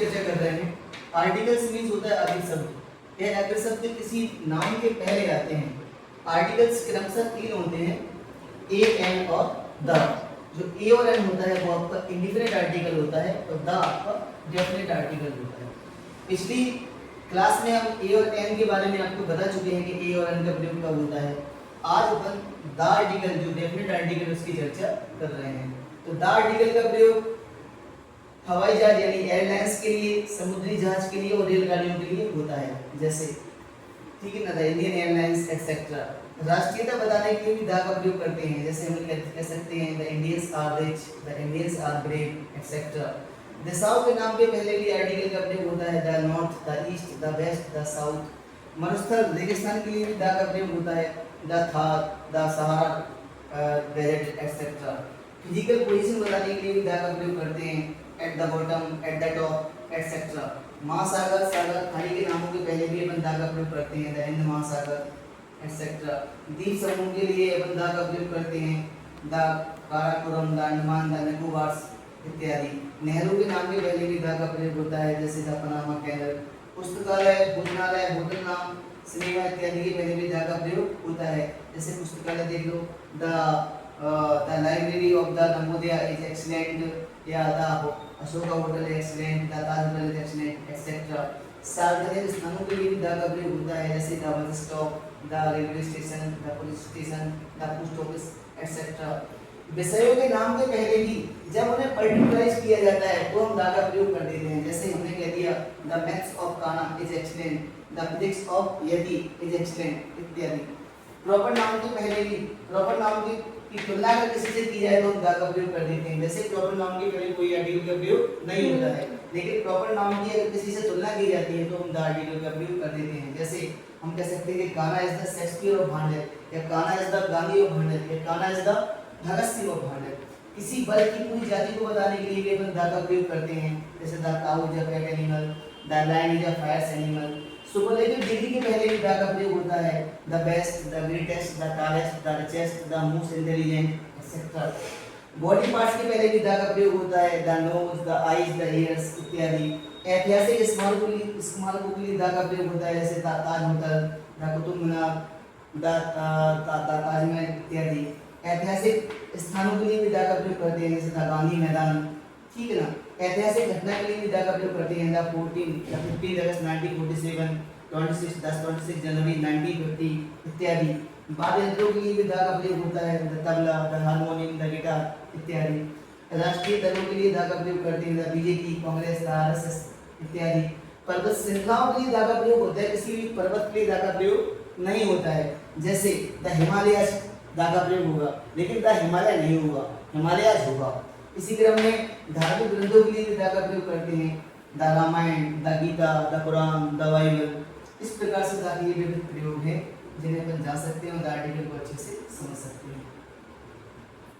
चर्चा कर रहे हैं। आर्टिकल्स मीन्स होता है अग्र शब्द। यह अग्र शब्द किसी नाउन के पहले आते हैं। आर्टिकल्स क्रमशः 3 होते हैं, ए, एन और द। जो ए और एन होता है वो आपका इंडिफिनिट आर्टिकल होता है और द आपका डेफिनिट आर्टिकल होता है। पिछली क्लास में हम ए और एन के बारे में आपको बता चुके हैं कि ए और एन का प्रयोग कब होता है। आज अपन द आर्टिकल जो डेफिनिट आर्टिकल उसकी चर्चा कर रहे हैं। तो द आर्टिकल का प्रयोग हवाई जहाज यानी एयरलाइंस के लिए, समुद्री जहाज के लिए और रेलगाड़ियों के लिए होता है। जैसे ठीक है ना, द इंडियन एयरलाइंस एक्सेट्रा। राष्ट्रीयता बताने के लिए भी द का प्रयोग करते हैं। जैसे हम कह सकते हैं the Indians are rich, the Indians are brave etcetera. दिशाओं के नाम के पहले भी आर्टिकल का प्रयोग होता है, the north, the east, the west, the south. मरुस्थल रेगिस्तान के लिए भी द का प्रयोग होता है, the Thar, the Sahara desert etcetera. Physical position बताने के लिए भी द का प्रयोग करते हैं, at the bottom, at the top etcetera. महासागर, सागर, खाड़ी के नामों के पहले भी अपन द का प्रयोग करते हैं, द हिंद महासागर एक्सेट्रा। द्वीप समूह के लिए अपन द का प्रयोग करते हैं, the Karakoram, the Andaman, the Nicobar इत्यादि। नेहरू के नाम के पहले भी द का प्रयोग होता है, जैसे द पनामा कैनल। पुस्तकालय, भोजनालय, होटल नाम, सिनेमा इत्यादि के पहले भी द का प्रयोग होता है। जैसे पुस्तकालय देख लो, the library of the Navodaya is excellent, या the Ashoka hotel is excellent, the Taj hotel is excellent etcetera. सार्वजनिक स्थानों के लिए भी द का प्रयोग होता है, जैसे the bus stop, the railway station, the police station, the post office etcetera. विषयों के नाम के पहले भी जब उन्हें पर्टिकुलराइज किया जाता है तो हम द का प्रयोग कर देते हैं। जैसे हमने कह दिया the maths of Kanha is excellent, the physics of Yati is excellent इत्यादि। प्रॉपर नाउन के पहले भी प्रॉपर नाउन की तुलना अगर किसी से की जाए तो हम द का प्रयोग कर देते हैं। जैसे प्रॉपर नाउन के पहले कोई आर्टिकल का प्रयोग नहीं होता है, लेकिन प्रॉपर नाउन की अगर किसी से तुलना की जाती है तो हम द आर्टिकल का प्रयोग कर देते हैं। जैसे हम कह सकते हैं कि Kanha is the Shakespeare of Bhander, या Kanha is the Gandhi of Bhander, या Kanha is the Bhagat Singh of Bhander. किसी बल की पूरी जाति को बताने के लिए भी अपन द का प्रयोग करते हैं। जैसे the cow is a pet animal, the lion is a fierce animal. Superlative degree के पहले भी द का प्रयोग होता है, the best, the greatest, the tallest, the richest, the most intelligent etcetera. Body parts के पहले भी द का प्रयोग होता है, the nose, the eyes, the ears इत्यादि। ऐतिहासिक स्मारकों के लिए द का प्रयोग होता है, जैसे Taj hotel, the Qutub Minar, the Taj Mahal इत्यादि। ऐतिहासिक स्थानों के लिए भी द का प्रयोग करते हैं, जैसे द गांधी मैदान, ठीक है ना। ऐतिहासिक घटना के लिए भी द का प्रयोग करते हैं, द 15 अगस्त 1947, 26 जनवरी 1950 इत्यादि। वाद्य यंत्रों के लिए भी द का प्रयोग होता है, the tabla, the harmonium, the guitar इत्यादि। राष्ट्रीय दलों के लिए द का प्रयोग करते हैं, the BJP, Congress, the RSS इत्यादि। पर्वत श्रृंखलाओं के लिए द का प्रयोग होता है, किसी भी पर्वत के लिए द का प्रयोग नहीं होता है। जैसे द हिमालयस द का प्रयोग होगा, लेकिन द हिमालय नहीं होगा, हिमालयस होगा। इसी क्रम में धार्मिक ग्रंथों के लिए भी द का प्रयोग करते हैं, the Ramayana, the Gita, the Quran, the Bible. इस प्रकार से द के विभिन्न प्रयोग हैं जिन्हें अपन जान सकते हैं और द आर्टिकल को अच्छे से समझ सकते हैं।